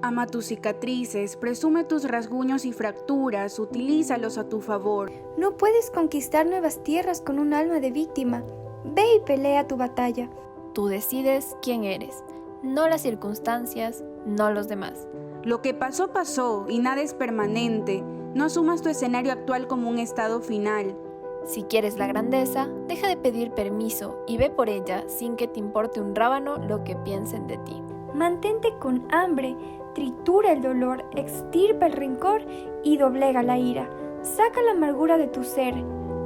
Ama tus cicatrices, presume tus rasguños y fracturas, utilízalos a tu favor. No puedes conquistar nuevas tierras con un alma de víctima. Ve y pelea tu batalla. Tú decides quién eres, no las circunstancias, no los demás. Lo que pasó, pasó y nada es permanente. No asumas tu escenario actual como un estado final. Si quieres la grandeza, deja de pedir permiso y ve por ella sin que te importe un rábano lo que piensen de ti. Mantente con hambre, tritura el dolor, extirpa el rencor y doblega la ira. Saca la amargura de tu ser,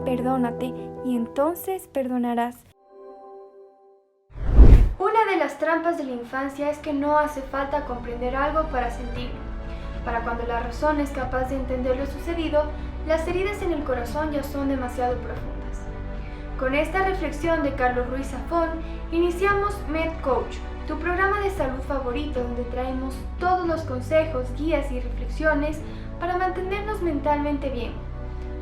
perdónate y entonces perdonarás. Una de las trampas de la infancia es que no hace falta comprender algo para sentirlo. Para cuando la razón es capaz de entender lo sucedido, las heridas en el corazón ya son demasiado profundas. Con esta reflexión de Carlos Ruiz Zafón, iniciamos MedCoach, tu programa de salud favorito donde traemos todos los consejos, guías y reflexiones para mantenernos mentalmente bien.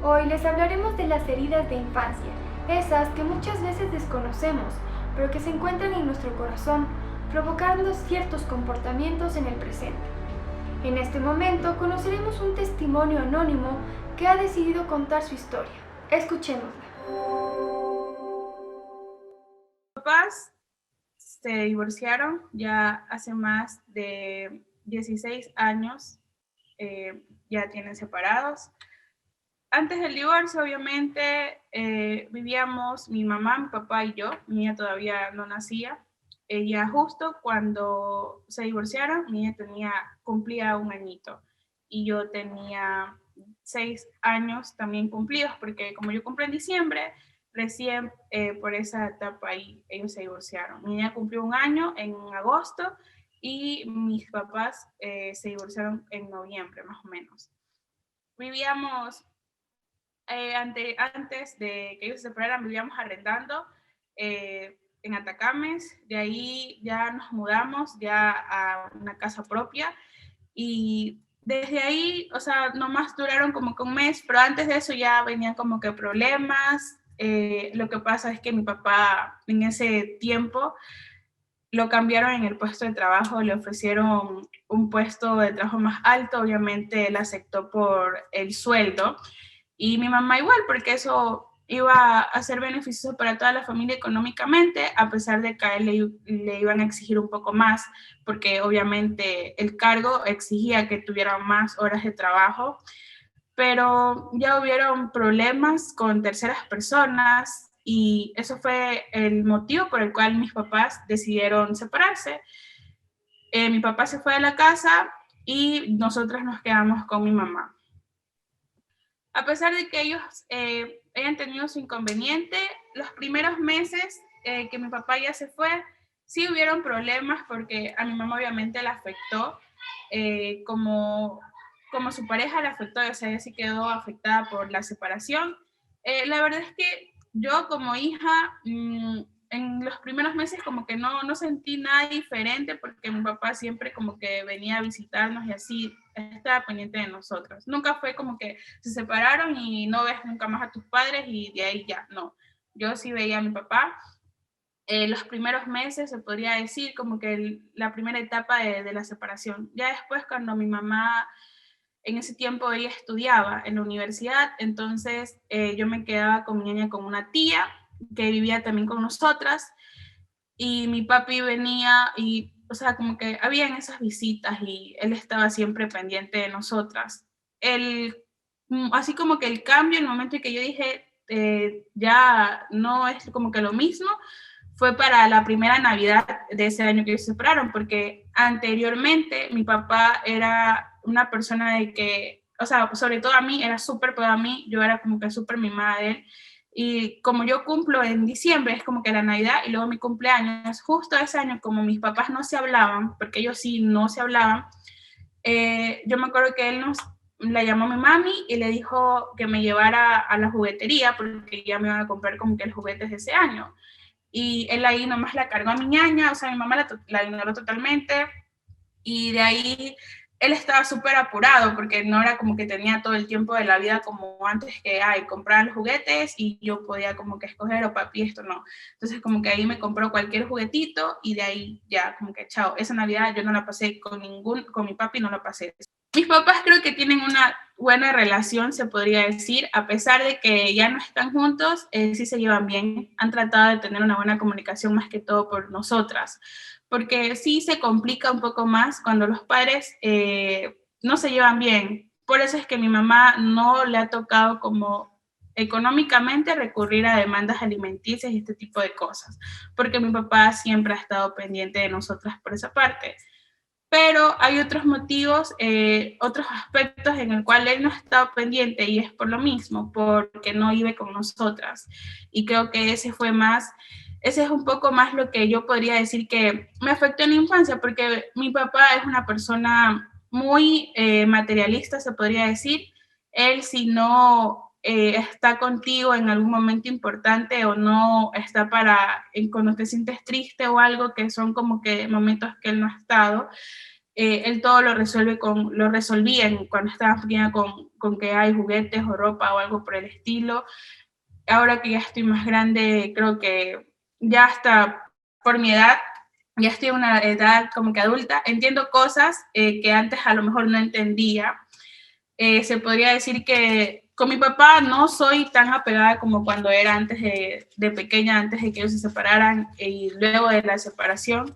Hoy les hablaremos de las heridas de infancia, esas que muchas veces desconocemos, pero que se encuentran en nuestro corazón, provocando ciertos comportamientos en el presente. En este momento conoceremos un testimonio anónimo que ha decidido contar su historia. Escuchémosla. Mis papás se divorciaron ya hace más de 16 años, ya tienen separados. Antes del divorcio, obviamente, vivíamos mi mamá, mi papá y yo. Mi niña todavía no nacía. Ella justo cuando se divorciaron, mi niña cumplía 1 añito y yo tenía 6 años también cumplidos, porque como yo cumplo en diciembre, recién por esa etapa ahí ellos se divorciaron. Mi niña cumplió 1 año en agosto y mis papás se divorciaron en noviembre, más o menos. Vivíamos, antes de que ellos se separaran, vivíamos arrendando en Atacames. De ahí ya nos mudamos ya a una casa propia y desde ahí, o sea, nomás duraron como que 1 mes, pero antes de eso ya venían como que problemas. Lo que pasa es que mi papá en ese tiempo lo cambiaron en el puesto de trabajo, le ofrecieron un puesto de trabajo más alto, obviamente él aceptó por el sueldo, y mi mamá igual, porque eso iba a ser beneficioso para toda la familia económicamente, a pesar de que a él le iban a exigir un poco más, porque obviamente el cargo exigía que tuviera más horas de trabajo, pero ya hubieron problemas con terceras personas y eso fue el motivo por el cual mis papás decidieron separarse. Mi papá se fue de la casa y nosotras nos quedamos con mi mamá. A pesar de que ellos hayan tenido su inconveniente, los primeros meses que mi papá ya se fue, sí hubieron problemas porque a mi mamá obviamente la afectó, como su pareja la afectó, o sea, ella sí quedó afectada por la separación. La verdad es que yo como hija, en los primeros meses como que no sentí nada diferente porque mi papá siempre como que venía a visitarnos y así estaba pendiente de nosotros. Nunca fue como que se separaron y no ves nunca más a tus padres y de ahí ya, no. Yo sí veía a mi papá. Los primeros meses, se podría decir, como que la primera etapa de la separación. Ya después, cuando mi mamá, en ese tiempo ella estudiaba en la universidad, entonces yo me quedaba con mi niña con una tía que vivía también con nosotras, y mi papi venía y, o sea, como que habían esas visitas y él estaba siempre pendiente de nosotras. Así como que el cambio, en el momento en que yo dije, ya no es como que lo mismo, fue para la primera Navidad de ese año que ellos se separaron, porque anteriormente mi papá era una persona de que, o sea, sobre todo a mí, era súper pegado a mí, yo era como que súper mimada de él, y como yo cumplo en diciembre, es como que la Navidad y luego mi cumpleaños, justo ese año, como mis papás no se hablaban, porque ellos sí no se hablaban, yo me acuerdo que él la llamó a mi mami y le dijo que me llevara a la juguetería, porque ya me iban a comprar como que los juguetes de ese año. Y él ahí nomás la cargó a mi ñaña, o sea, mi mamá la ignoró totalmente, y de ahí él estaba súper apurado porque no era como que tenía todo el tiempo de la vida como antes que, compraban los juguetes y yo podía como que escoger, o papi, esto no. Entonces como que ahí me compró cualquier juguetito y de ahí ya como que chao. Esa Navidad yo no la pasé con mi papi no la pasé. Mis papás creo que tienen una buena relación, se podría decir, a pesar de que ya no están juntos, sí se llevan bien, han tratado de tener una buena comunicación más que todo por nosotras, porque sí se complica un poco más cuando los padres no se llevan bien. Por eso es que mi mamá no le ha tocado como económicamente recurrir a demandas alimenticias y este tipo de cosas, porque mi papá siempre ha estado pendiente de nosotras por esa parte. Pero hay otros motivos, otros aspectos en el cual él no ha estado pendiente y es por lo mismo, porque no vive con nosotras. Y creo que ese es un poco más lo que yo podría decir que me afectó en la infancia, porque mi papá es una persona muy materialista, se podría decir. Él, si no está contigo en algún momento importante o no está cuando te sientes triste o algo, que son como que momentos que él no ha estado, él todo lo resolvía cuando estaba pequeña con que hay juguetes o ropa o algo por el estilo. Ahora que ya estoy más grande, creo que ya hasta por mi edad, ya estoy en una edad como que adulta, entiendo cosas que antes a lo mejor no entendía. Se podría decir que con mi papá no soy tan apegada como cuando era antes de pequeña, antes de que ellos se separaran y luego de la separación,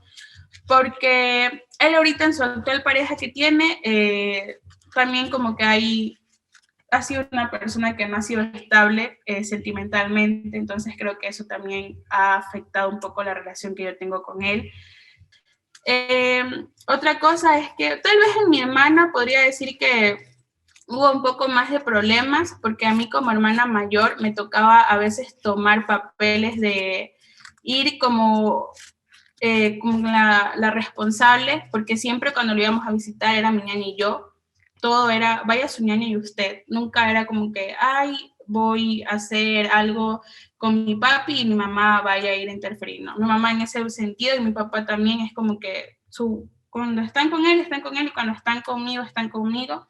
porque él ahorita en su actual pareja que tiene, también como que ha sido una persona que no ha sido estable sentimentalmente, entonces creo que eso también ha afectado un poco la relación que yo tengo con él. Otra cosa es que tal vez en mi hermana podría decir que hubo un poco más de problemas, porque a mí como hermana mayor me tocaba a veces tomar papeles de ir como la responsable, porque siempre cuando lo íbamos a visitar era mi ñaña y yo, todo era, vaya su ñaña y usted, nunca era como que, voy a hacer algo con mi papi y mi mamá vaya a ir a interferir, no, mi mamá en ese sentido y mi papá también es como que cuando están con él y cuando están conmigo.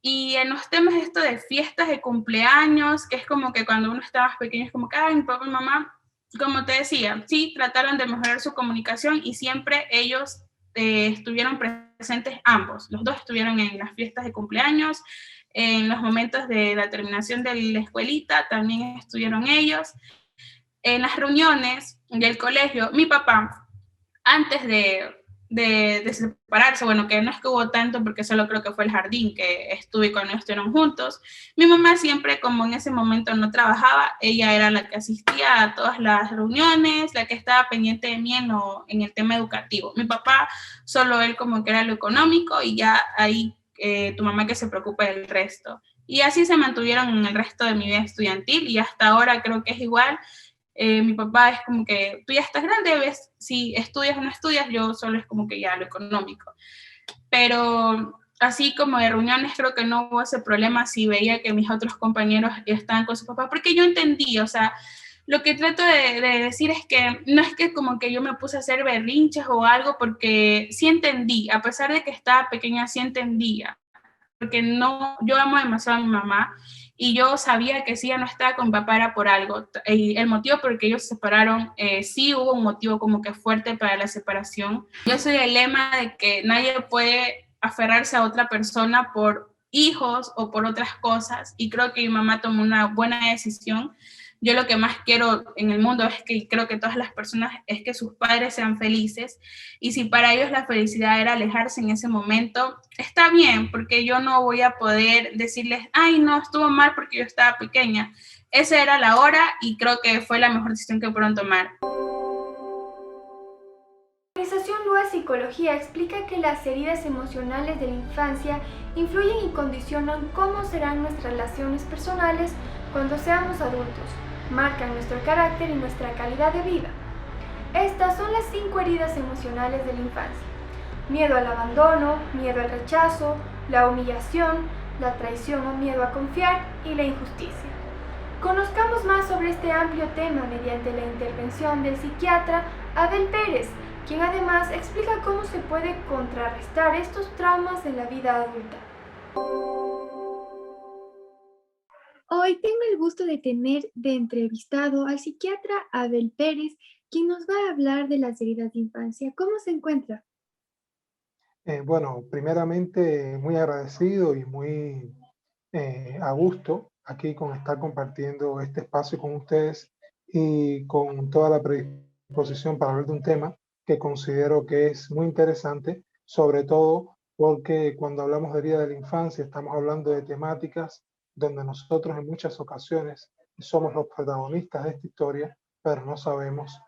Y en los temas esto de fiestas de cumpleaños, que es como que cuando uno está más pequeño es como que, mi papá y mamá, como te decía, sí, trataron de mejorar su comunicación y siempre ellos estuvieron presentes ambos. Los dos estuvieron en las fiestas de cumpleaños, en los momentos de la terminación de la escuelita también estuvieron ellos. En las reuniones del colegio, mi papá, antes de separarse, bueno, que no es que hubo tanto porque solo creo que fue el jardín que estuve cuando ellos estuvieron juntos, mi mamá siempre, como en ese momento no trabajaba, ella era la que asistía a todas las reuniones, la que estaba pendiente de mí en el tema educativo. Mi papá, solo él como que era lo económico y ya ahí tu mamá que se preocupa del resto. Y así se mantuvieron en el resto de mi vida estudiantil y hasta ahora creo que es igual. Mi papá es como que tú ya estás grande, ves si estudias o no estudias, yo solo es como que ya lo económico. Pero así como de reuniones creo que no hubo ese problema si veía que mis otros compañeros estaban con su papá, porque yo entendí, o sea, lo que trato de decir es que no es que como que yo me puse a hacer berrinches o algo, porque sí entendí, a pesar de que estaba pequeña, sí entendía, porque yo amo demasiado a mi mamá, y yo sabía que si ella no estaba con mi papá era por algo. Y el motivo por el que ellos se separaron, sí hubo un motivo como que fuerte para la separación. Yo soy el lema de que nadie puede aferrarse a otra persona por hijos o por otras cosas, y creo que mi mamá tomó una buena decisión. Yo lo que más quiero en el mundo es que creo que todas las personas es que sus padres sean felices, y si para ellos la felicidad era alejarse en ese momento, está bien, porque yo no voy a poder decirles, no, estuvo mal porque yo estaba pequeña. Esa era la hora y creo que fue la mejor decisión que pudieron tomar. La organización Lua Psicología explica que las heridas emocionales de la infancia influyen y condicionan cómo serán nuestras relaciones personales cuando seamos adultos. Marcan nuestro carácter y nuestra calidad de vida. Estas son las 5 heridas emocionales de la infancia: miedo al abandono, miedo al rechazo, la humillación, la traición o miedo a confiar y la injusticia. Conozcamos más sobre este amplio tema mediante la intervención del psiquiatra Abel Pérez, quien además explica cómo se puede contrarrestar estos traumas en la vida adulta. Hoy tengo el gusto de tener de entrevistado al psiquiatra Abel Pérez, quien nos va a hablar de las heridas de infancia. ¿Cómo se encuentra? Bueno, primeramente muy agradecido y muy a gusto aquí con estar compartiendo este espacio con ustedes y con toda la predisposición para hablar de un tema que considero que es muy interesante, sobre todo porque cuando hablamos de herida de la infancia estamos hablando de temáticas donde nosotros en muchas ocasiones somos los protagonistas de esta historia, pero no sabemos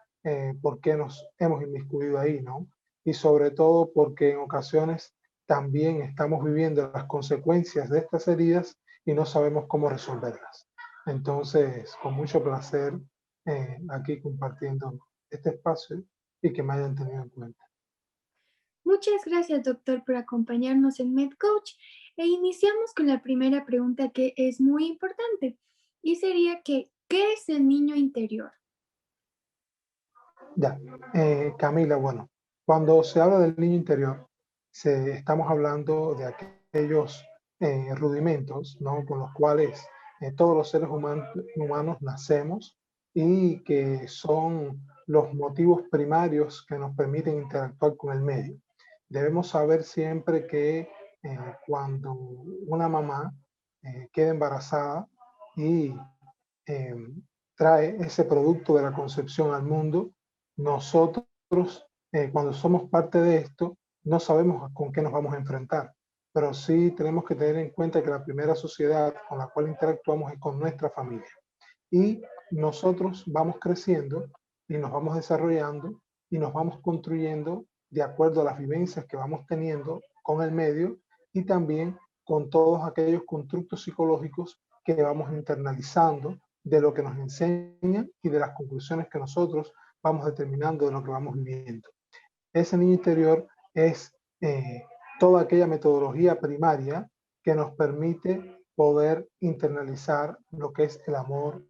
por qué nos hemos inmiscuido ahí, ¿no? Y sobre todo porque en ocasiones también estamos viviendo las consecuencias de estas heridas y no sabemos cómo resolverlas. Entonces, con mucho placer aquí compartiendo este espacio y que me hayan tenido en cuenta. Muchas gracias, doctor, por acompañarnos en MedCoach. E iniciamos con la primera pregunta que es muy importante y sería que, ¿qué es el niño interior? Ya, Camila, bueno, cuando se habla del niño interior, estamos hablando de aquellos rudimentos, ¿no? Con los cuales todos los seres humanos nacemos y que son los motivos primarios que nos permiten interactuar con el medio. Debemos saber siempre que cuando una mamá queda embarazada y eh, trae ese producto de la concepción al mundo, nosotros, cuando somos parte de esto, no sabemos con qué nos vamos a enfrentar, pero sí tenemos que tener en cuenta que la primera sociedad con la cual interactuamos es con nuestra familia. Y nosotros vamos creciendo y nos vamos desarrollando y nos vamos construyendo de acuerdo a las vivencias que vamos teniendo con el medio y también con todos aquellos constructos psicológicos que vamos internalizando de lo que nos enseñan y de las conclusiones que nosotros vamos determinando de lo que vamos viviendo. Ese niño interior es toda aquella metodología primaria que nos permite poder internalizar lo que es el amor,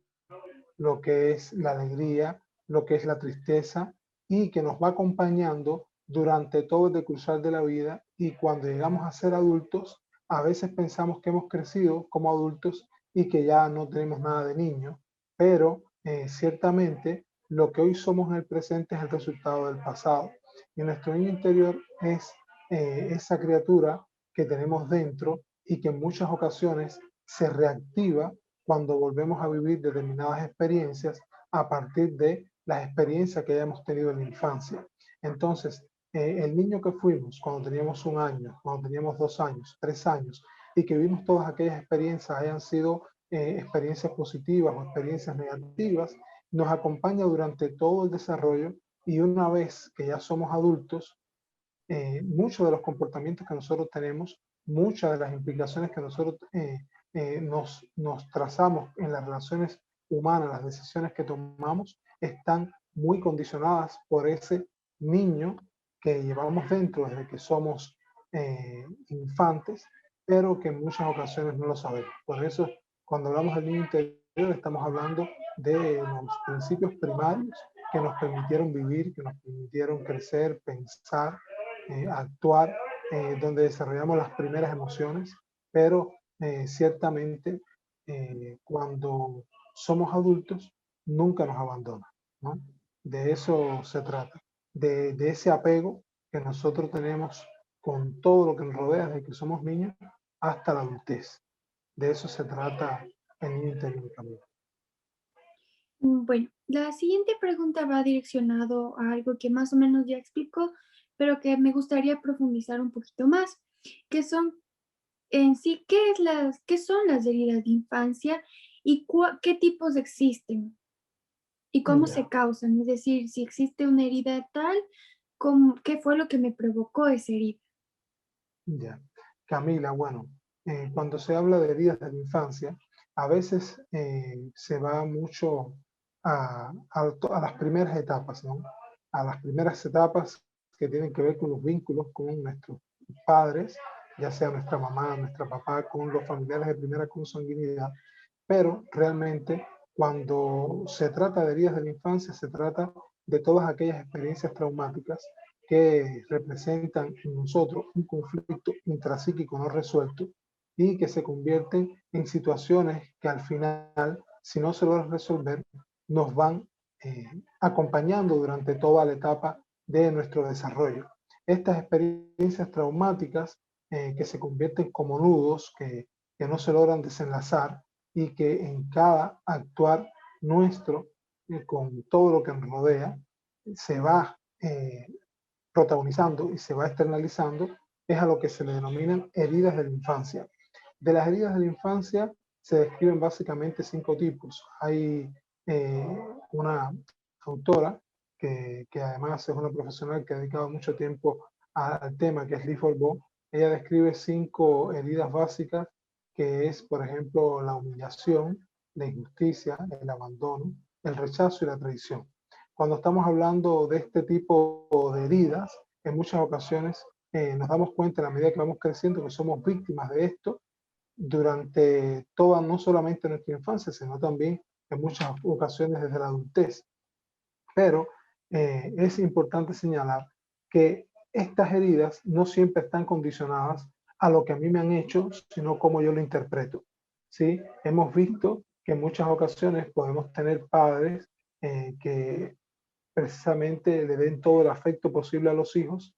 lo que es la alegría, lo que es la tristeza y que nos va acompañando durante todo el decurso de la vida y cuando llegamos a ser adultos, a veces pensamos que hemos crecido como adultos y que ya no tenemos nada de niño, pero ciertamente lo que hoy somos en el presente es el resultado del pasado. Y nuestro niño interior es esa criatura que tenemos dentro y que en muchas ocasiones se reactiva cuando volvemos a vivir determinadas experiencias a partir de las experiencias que hayamos tenido en la infancia. Entonces, el niño que fuimos cuando teníamos 1 año, cuando teníamos 2 años, 3 años, y que vimos todas aquellas experiencias, hayan sido experiencias positivas o experiencias negativas, nos acompaña durante todo el desarrollo y una vez que ya somos adultos, muchos de los comportamientos que nosotros tenemos, muchas de las implicaciones que nosotros nos trazamos en las relaciones humanas, las decisiones que tomamos, están muy condicionadas por ese niño que llevamos dentro desde que somos infantes, pero que en muchas ocasiones no lo sabemos. Por eso, cuando hablamos del niño interior, estamos hablando de los principios primarios que nos permitieron vivir, que nos permitieron crecer, pensar, actuar, donde desarrollamos las primeras emociones, pero ciertamente cuando somos adultos nunca nos abandonan, ¿no? De eso se trata, de ese apego que nosotros tenemos con todo lo que nos rodea desde que somos niños hasta la adultez. De eso se trata el niño interior también. Bueno, la siguiente pregunta va direccionado a algo que más o menos ya explicó, pero que me gustaría profundizar un poquito más, que son en sí, qué son las heridas de infancia y qué tipos existen y cómo se Ya, causan. Es decir, si existe una herida tal, ¿qué fue lo que me provocó esa herida? ya. Camila, bueno, cuando se habla de heridas de la infancia, a veces se va mucho a las primeras etapas, ¿no? A las primeras etapas que tienen que ver con los vínculos con nuestros padres, ya sea nuestra mamá, nuestra papá, con los familiares de primera consanguinidad, pero realmente cuando se trata de heridas de la infancia, se trata de todas aquellas experiencias traumáticas que representan en nosotros un conflicto intrapsíquico no resuelto y que se convierten en situaciones que al final, si no se logran resolver, nos van acompañando durante toda la etapa de nuestro desarrollo. Estas experiencias traumáticas que se convierten como nudos que no se logran desenlazar y que en cada actuar nuestro, con todo lo que nos rodea, se va protagonizando y se va externalizando, es a lo que se le denominan heridas de la infancia. De las heridas de la infancia se describen básicamente 5 tipos. Hay una autora que además es una profesional que ha dedicado mucho tiempo al tema, que es Lee Forbeau. Ella describe 5 heridas básicas, que es, por ejemplo, la humillación, la injusticia, el abandono, el rechazo y la traición. Cuando estamos hablando de este tipo de heridas, en muchas ocasiones nos damos cuenta a la medida que vamos creciendo que somos víctimas de esto durante toda, no solamente nuestra infancia, sino también en muchas ocasiones desde la adultez. Pero es importante señalar que estas heridas no siempre están condicionadas a lo que a mí me han hecho, sino cómo yo lo interpreto. ¿Sí? Hemos visto que en muchas ocasiones podemos tener padres que precisamente le den todo el afecto posible a los hijos.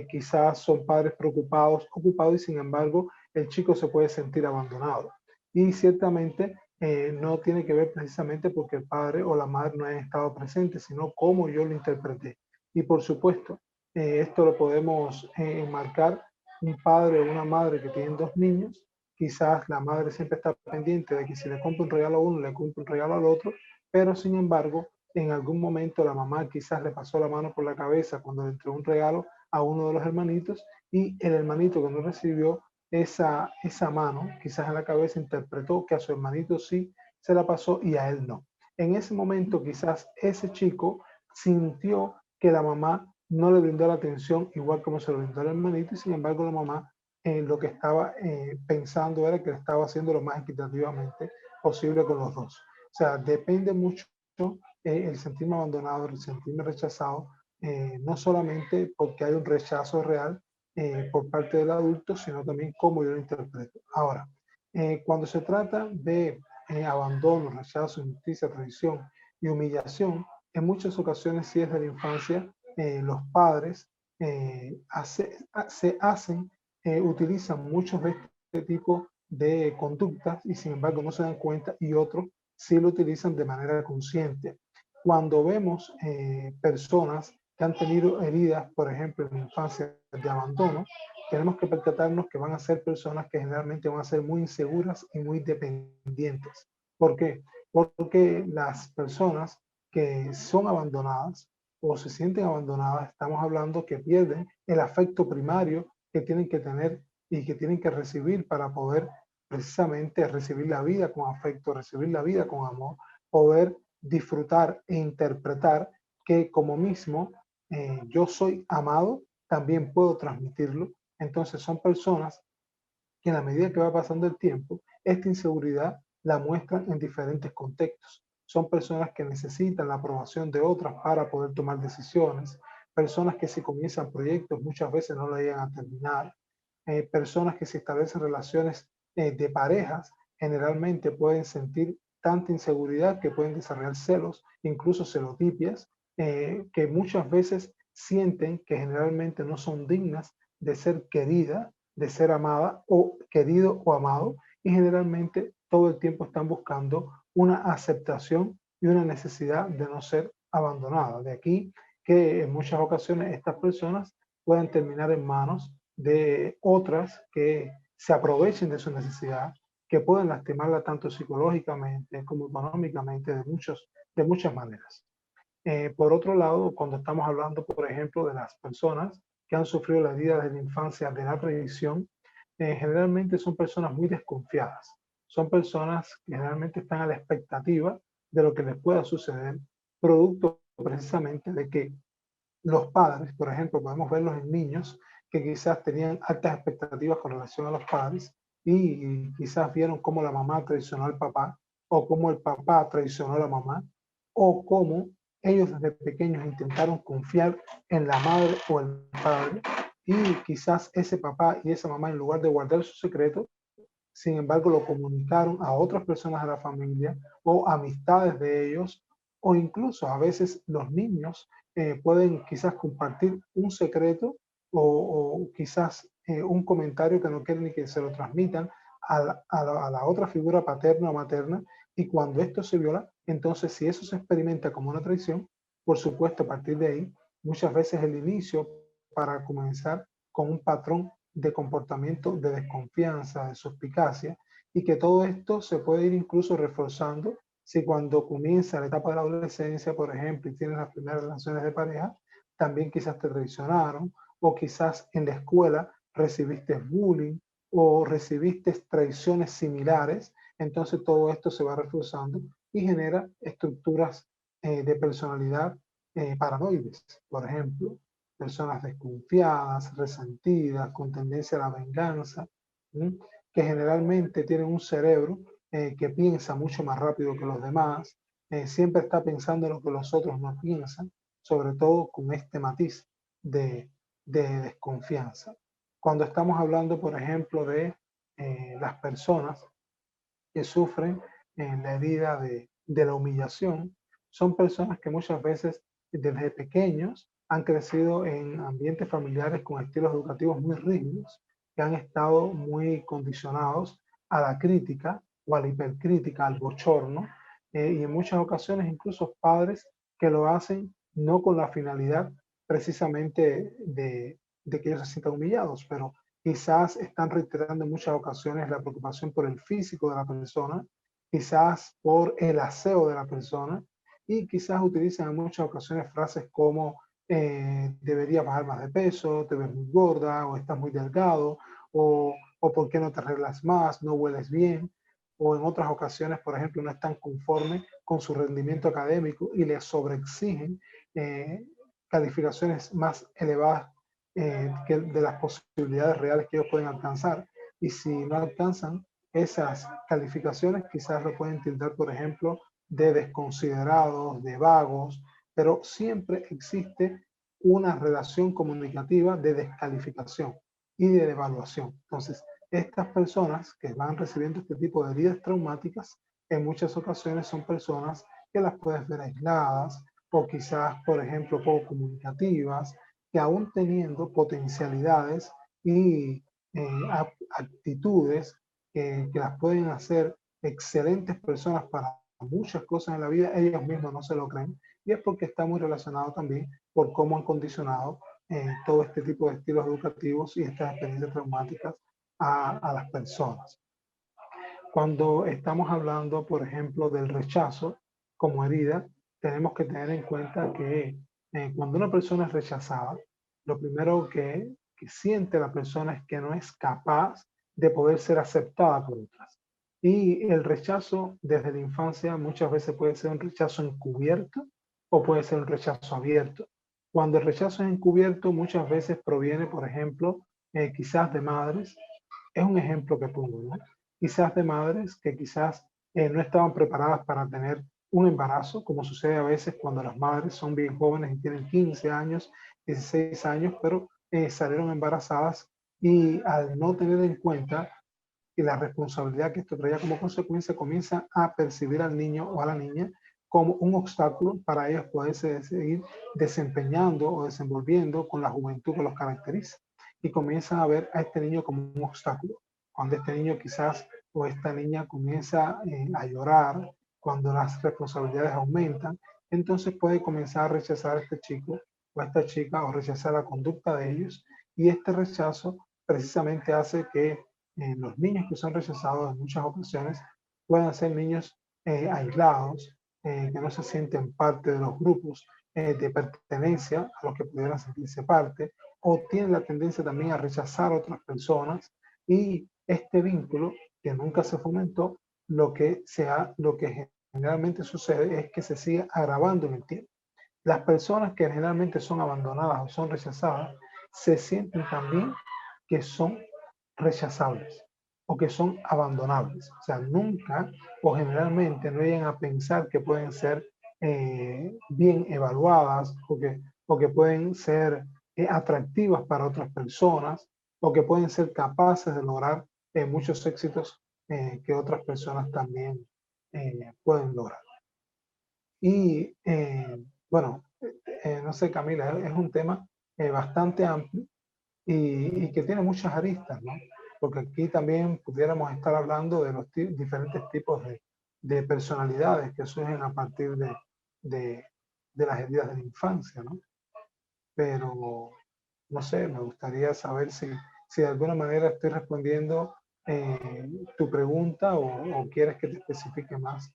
Quizás son padres preocupados, ocupados, y sin embargo el chico se puede sentir abandonado. Y ciertamente no tiene que ver precisamente porque el padre o la madre no hayan estado presentes, sino cómo yo lo interpreté. Y por supuesto, esto lo podemos enmarcar un padre o una madre que tienen 2 niños. Quizás la madre siempre está pendiente de que si le compra un regalo a uno, le compra un regalo al otro, pero sin embargo, en algún momento la mamá quizás le pasó la mano por la cabeza cuando le entregó un regalo a uno de los hermanitos, y el hermanito que no recibió esa mano, quizás en la cabeza interpretó que a su hermanito sí se la pasó y a él no. En ese momento quizás ese chico sintió que la mamá no le brindó la atención igual como se lo brindó al hermanito, y sin embargo la mamá lo que estaba pensando era que le estaba haciendo lo más equitativamente posible con los dos. O sea, depende mucho el sentirme abandonado, el sentirme rechazado, no solamente porque hay un rechazo real por parte del adulto, sino también cómo yo lo interpreto. Ahora, cuando se trata de abandono, rechazo, injusticia, traición y humillación, en muchas ocasiones, si es de la infancia, los padres utilizan muchos de este tipo de conductas y sin embargo no se dan cuenta, y otros sí lo utilizan de manera consciente. Cuando vemos personas que han tenido heridas, por ejemplo, en la infancia de abandono, tenemos que percatarnos que van a ser personas que generalmente van a ser muy inseguras y muy dependientes. ¿Por qué? Porque las personas que son abandonadas o se sienten abandonadas, estamos hablando que pierden el afecto primario que tienen que tener y que tienen que recibir para poder precisamente recibir la vida con afecto, recibir la vida con amor, poder disfrutar e interpretar que como mismo yo soy amado, también puedo transmitirlo. Entonces son personas que en la medida que va pasando el tiempo, esta inseguridad la muestran en diferentes contextos. Son personas que necesitan la aprobación de otras para poder tomar decisiones, personas que si comienzan proyectos muchas veces no lo llegan a terminar, personas que si establecen relaciones de parejas generalmente pueden sentir tanta inseguridad que pueden desarrollar celos, incluso celotipias, que muchas veces sienten que generalmente no son dignas de ser queridas, de ser amada o querido o amado, y generalmente todo el tiempo están buscando una aceptación y una necesidad de no ser abandonada. De aquí que en muchas ocasiones estas personas puedan terminar en manos de otras que se aprovechen de su necesidad, que pueden lastimarla tanto psicológicamente como económicamente de muchas maneras. Por otro lado, cuando estamos hablando, por ejemplo, de las personas que han sufrido la herida de la infancia de la traición, generalmente son personas muy desconfiadas. Son personas que generalmente están a la expectativa de lo que les pueda suceder, producto precisamente de que los padres, por ejemplo, podemos verlos en niños que quizás tenían altas expectativas con relación a los padres y quizás vieron cómo la mamá traicionó al papá, o cómo el papá traicionó a la mamá, o cómo ellos desde pequeños intentaron confiar en la madre o el padre y quizás ese papá y esa mamá, en lugar de guardar su secreto, sin embargo lo comunicaron a otras personas de la familia o amistades de ellos, o incluso a veces los niños pueden quizás compartir un secreto o quizás un comentario que no quieren ni que se lo transmitan a la otra figura paterna o materna, y cuando esto se viola, entonces si eso se experimenta como una traición, por supuesto a partir de ahí, muchas veces el inicio para comenzar con un patrón de comportamiento de desconfianza, de suspicacia, y que todo esto se puede ir incluso reforzando si cuando comienza la etapa de la adolescencia, por ejemplo, y tienes las primeras relaciones de pareja, también quizás te traicionaron, o quizás en la escuela recibiste bullying o recibiste traiciones similares, entonces todo esto se va reforzando y genera estructuras de personalidad paranoides, por ejemplo, personas desconfiadas, resentidas, con tendencia a la venganza, ¿sí? Que generalmente tienen un cerebro que piensa mucho más rápido que los demás, siempre está pensando en lo que los otros no piensan, sobre todo con este matiz de, de desconfianza. Cuando estamos hablando, por ejemplo, de las personas que sufren la herida de la humillación, son personas que muchas veces desde pequeños han crecido en ambientes familiares con estilos educativos muy rígidos, que han estado muy condicionados a la crítica o a la hipercrítica, al bochorno, y en muchas ocasiones incluso padres que lo hacen no con la finalidad precisamente de que ellos se sientan humillados, pero quizás están reiterando en muchas ocasiones la preocupación por el físico de la persona, quizás por el aseo de la persona, y quizás utilizan en muchas ocasiones frases como deberías bajar más de peso, te ves muy gorda, o estás muy delgado, o por qué no te arreglas más, no hueles bien, o en otras ocasiones, por ejemplo, no están conformes con su rendimiento académico y le sobreexigen calificaciones más elevadas que de las posibilidades reales que ellos pueden alcanzar. Y si no alcanzan esas calificaciones, quizás lo pueden tildar, por ejemplo, de desconsiderados, de vagos, pero siempre existe una relación comunicativa de descalificación y de devaluación. Entonces, estas personas que van recibiendo este tipo de heridas traumáticas, en muchas ocasiones son personas que las puedes ver aisladas o quizás, por ejemplo, poco comunicativas, que aún teniendo potencialidades y actitudes que las pueden hacer excelentes personas para muchas cosas en la vida, ellos mismos no se lo creen. Y es porque está muy relacionado también por cómo han condicionado todo este tipo de estilos educativos y estas experiencias traumáticas a las personas. Cuando estamos hablando, por ejemplo, del rechazo como herida, tenemos que tener en cuenta que cuando una persona es rechazada, lo primero que siente la persona es que no es capaz de poder ser aceptada por otras. Y el rechazo desde la infancia muchas veces puede ser un rechazo encubierto o puede ser un rechazo abierto. Cuando el rechazo es encubierto muchas veces proviene, por ejemplo, quizás de madres. Es un ejemplo que pongo, ¿no? Quizás de madres que quizás no estaban preparadas para tener un embarazo, como sucede a veces cuando las madres son bien jóvenes y tienen 15 años, 16 años, pero salieron embarazadas y al no tener en cuenta y la responsabilidad que esto traía como consecuencia, comienza a percibir al niño o a la niña como un obstáculo para ellos poderse seguir desempeñando o desenvolviendo con la juventud que los caracteriza. Y comienzan a ver a este niño como un obstáculo. Cuando este niño quizás o esta niña comienza a llorar, cuando las responsabilidades aumentan, entonces puede comenzar a rechazar a este chico o a esta chica o rechazar la conducta de ellos. Y este rechazo precisamente hace que los niños que son rechazados en muchas ocasiones puedan ser niños aislados, que no se sienten parte de los grupos de pertenencia a los que pudieran sentirse parte, o tienen la tendencia también a rechazar a otras personas, y este vínculo que nunca se fomentó, lo que generalmente sucede es que se sigue agravando en el tiempo. Las personas que generalmente son abandonadas o son rechazadas se sienten también que son rechazables o que son abandonables. O sea, nunca o generalmente no llegan a pensar que pueden ser bien evaluadas o que pueden ser atractivas para otras personas o que pueden ser capaces de lograr muchos éxitos que otras personas también pueden lograr. Y bueno, no sé, Camila, es un tema bastante amplio y que tiene muchas aristas, ¿no? Porque aquí también pudiéramos estar hablando de los diferentes tipos de personalidades que surgen a partir de las heridas de la infancia, ¿no? Pero, no sé, me gustaría saber si de alguna manera estoy respondiendo tu pregunta o quieres que te especifique más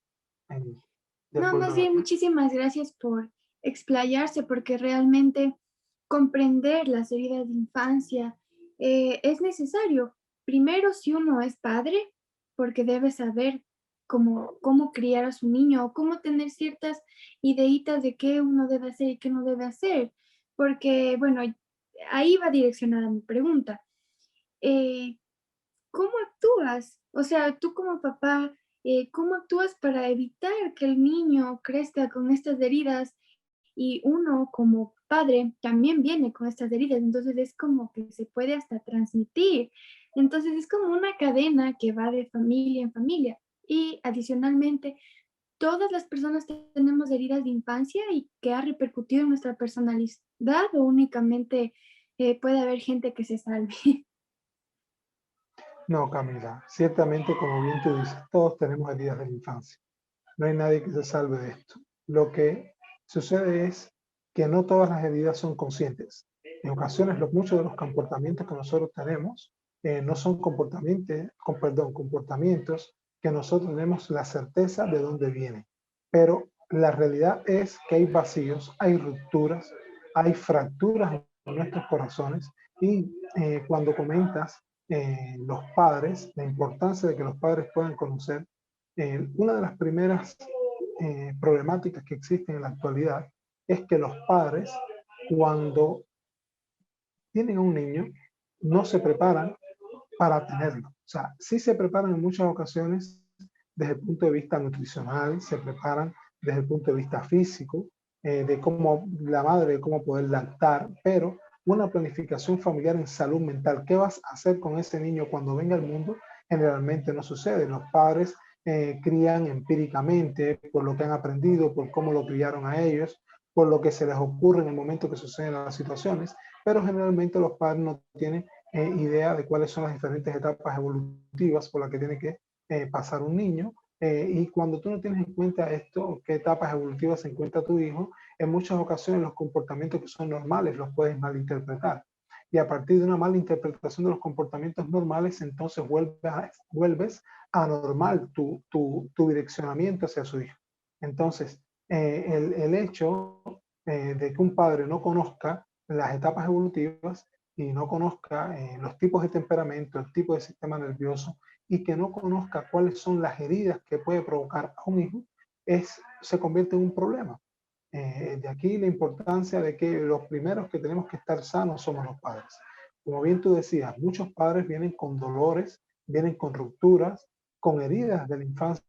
de No, acuerdo más a lo bien, que... muchísimas gracias por explayarse, porque realmente comprender las heridas de infancia es necesario. Primero, si uno es padre, porque debe saber cómo criar a su niño o cómo tener ciertas ideitas de qué uno debe hacer y qué no debe hacer. Porque, bueno, ahí va direccionada mi pregunta. Eh, ¿Cómo actúas? O sea, tú como papá, ¿cómo actúas para evitar que el niño crezca con estas heridas? Y uno como padre también viene con estas heridas, entonces es como que se puede hasta transmitir. Entonces es como una cadena que va de familia en familia. Y adicionalmente, todas las personas tenemos heridas de infancia y que ha repercutido en nuestra personalidad o únicamente puede haber gente que se salve. No, Camila, ciertamente, como bien tú dices, todos tenemos heridas de la infancia. No hay nadie que se salve de esto. Lo que sucede es que no todas las heridas son conscientes. En ocasiones, muchos de los comportamientos que nosotros tenemos no son comportamientos que nosotros tenemos la certeza de dónde vienen. Pero la realidad es que hay vacíos, hay rupturas, hay fracturas en nuestros corazones y cuando comentas los padres, la importancia de que los padres puedan conocer, una de las primeras problemáticas que existen en la actualidad es que los padres, cuando tienen a un niño, no se preparan para tenerlo. O sea, sí se preparan en muchas ocasiones desde el punto de vista nutricional, se preparan desde el punto de vista físico, de cómo la madre, de cómo poder lactar, pero una planificación familiar en salud mental, ¿qué vas a hacer con ese niño cuando venga al mundo? Generalmente no sucede. Los padres crían empíricamente por lo que han aprendido, por cómo lo criaron a ellos, por lo que se les ocurre en el momento que suceden las situaciones, pero generalmente los padres no tienen idea de cuáles son las diferentes etapas evolutivas por las que tiene que pasar un niño. Y cuando tú no tienes en cuenta esto, qué etapas evolutivas se encuentra tu hijo, en muchas ocasiones los comportamientos que son normales los puedes malinterpretar. Y a partir de una mala interpretación de los comportamientos normales, entonces vuelves anormal tu direccionamiento hacia su hijo. Entonces, el hecho de que un padre no conozca las etapas evolutivas y no conozca los tipos de temperamento, el tipo de sistema nervioso y que no conozca cuáles son las heridas que puede provocar a un hijo, se convierte en un problema. De aquí la importancia de que los primeros que tenemos que estar sanos somos los padres. Como bien tú decías, muchos padres vienen con dolores, vienen con rupturas, con heridas de la infancia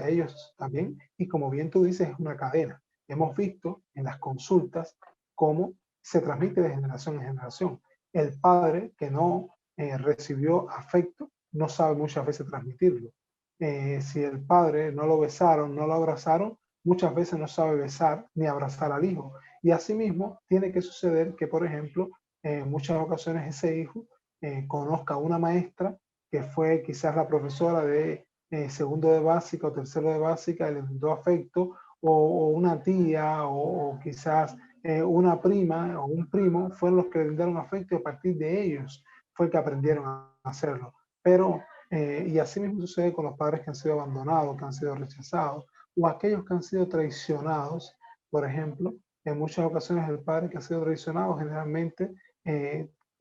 ellos también, y como bien tú dices, es una cadena. Hemos visto en las consultas cómo se transmite de generación en generación. El padre que no recibió afecto no sabe muchas veces transmitirlo. Si el padre no lo besaron, no lo abrazaron, muchas veces no sabe besar ni abrazar al hijo. Y asimismo, tiene que suceder que, por ejemplo, en muchas ocasiones ese hijo conozca a una maestra que fue quizás la profesora de segundo de básica o tercero de básica y le brindó afecto, o una tía o quizás una prima o un primo fueron los que le brindaron afecto y a partir de ellos fue que aprendieron a hacerlo. Pero, y así mismo sucede con los padres que han sido abandonados, que han sido rechazados, o aquellos que han sido traicionados. Por ejemplo, en muchas ocasiones el padre que ha sido traicionado generalmente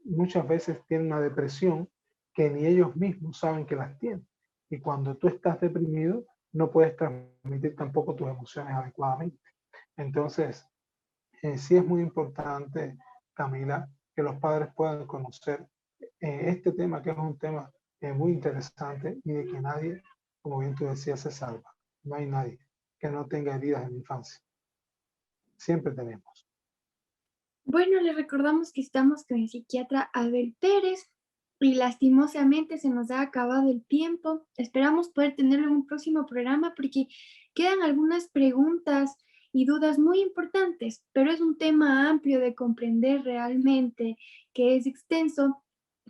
muchas veces tiene una depresión que ni ellos mismos saben que las tienen. Y cuando tú estás deprimido, no puedes transmitir tampoco tus emociones adecuadamente. Entonces, sí es muy importante, Camila, que los padres puedan conocer este tema, que es un tema muy interesante y de que nadie, como bien tú decías, se salva. No hay nadie que no tenga heridas en la infancia. siempre tenemos. Bueno, les recordamos que estamos con el psiquiatra Abel Pérez y lastimosamente se nos ha acabado el tiempo. Esperamos poder tenerlo en un próximo programa porque quedan algunas preguntas y dudas muy importantes, pero es un tema amplio de comprender realmente, que es extenso.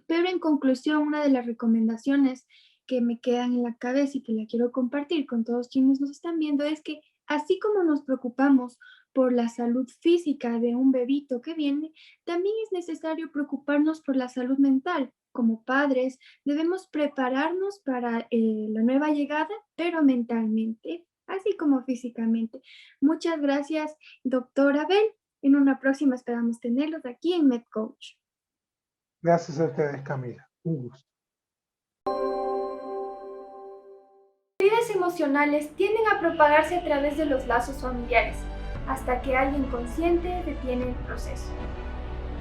Pero en conclusión, una de las recomendaciones que me quedan en la cabeza y que la quiero compartir con todos quienes nos están viendo es que así como nos preocupamos por la salud física de un bebito que viene, también es necesario preocuparnos por la salud mental. Como padres, debemos prepararnos para la nueva llegada, pero mentalmente, así como físicamente. Muchas gracias, doctor Abel. En una próxima esperamos tenerlos aquí en MedCoach. Gracias a ustedes, Camila. Un gusto. Las heridas emocionales tienden a propagarse a través de los lazos familiares, hasta que alguien consciente detiene el proceso.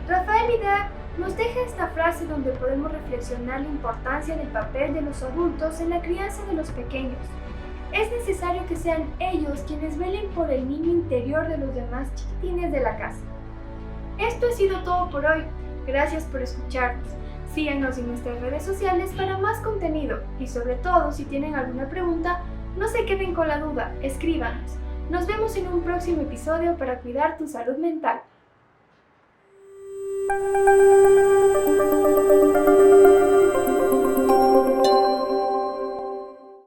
Rafael Idea nos deja esta frase donde podemos reflexionar la importancia del papel de los adultos en la crianza de los pequeños. Es necesario que sean ellos quienes velen por el niño interior de los demás chiquitines de la casa. Esto ha sido todo por hoy. Gracias por escucharnos. Síganos en nuestras redes sociales para más contenido y sobre todo, si tienen alguna pregunta, no se queden con la duda, escríbanos. Nos vemos en un próximo episodio para cuidar tu salud mental.